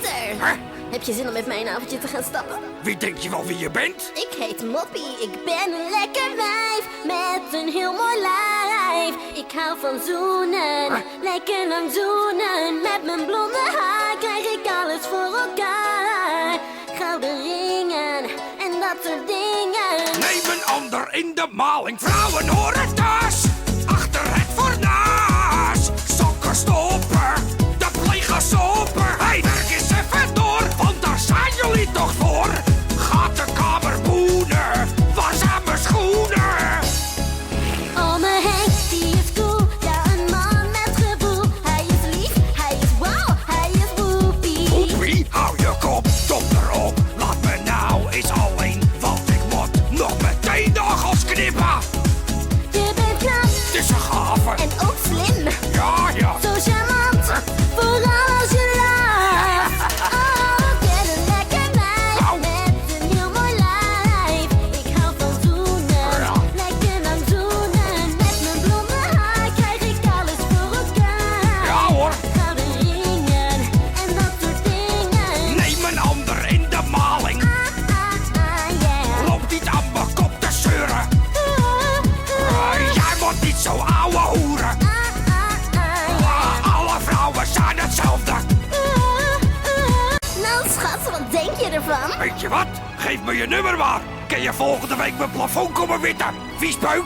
Peter! Heb je zin om met mij een avondje te gaan stappen? Wie denk je wel wie je bent? Ik heet Moppie, ik ben een lekker wijf met een heel mooi lijf. Ik hou van zoenen, lekker lang zoenen. Met mijn blonde haar krijg ik alles voor elkaar. Gouden ringen en dat soort dingen. Neem een ander in de maling, vrouwen horen thuis. Achter het fornuis, sokken stoppen, de plegers open. Hey, werk eens even door, want daar zijn jullie toch voor. Gaat de kamer boenen, waar zijn mijn schoenen? Ome Henk, die is cool, ja een man met gevoel. Hij is lief, hij is wauw, hij is woepie. Woepie, hou je kop, top erop. Laat me nou eens alleen, want ik moet nog meteen nagels knippen. Je bent knap Het is een gave. en ook slim. Ja, ja. Zo charmant, vooral als je lacht. Oh, ik ben een lekker meid Nou. met een heel mooi lijf. Ik hou van zoenen, Ja. lekker lang zoenen. Met mijn blonde haar krijg ik alles voor elkaar. Ja hoor. Gouden ringen en dat soort dingen. Neem een ander in de maling. Yeah. Loop niet aan mijn kop te zeuren. Jij wordt niet zo ouwe hoeren. Alle vrouwen zijn hetzelfde. Nou schat, wat denk je ervan? Weet je wat? Geef me je nummer maar. Kan je volgende week mijn plafond komen witten? Viespeuk?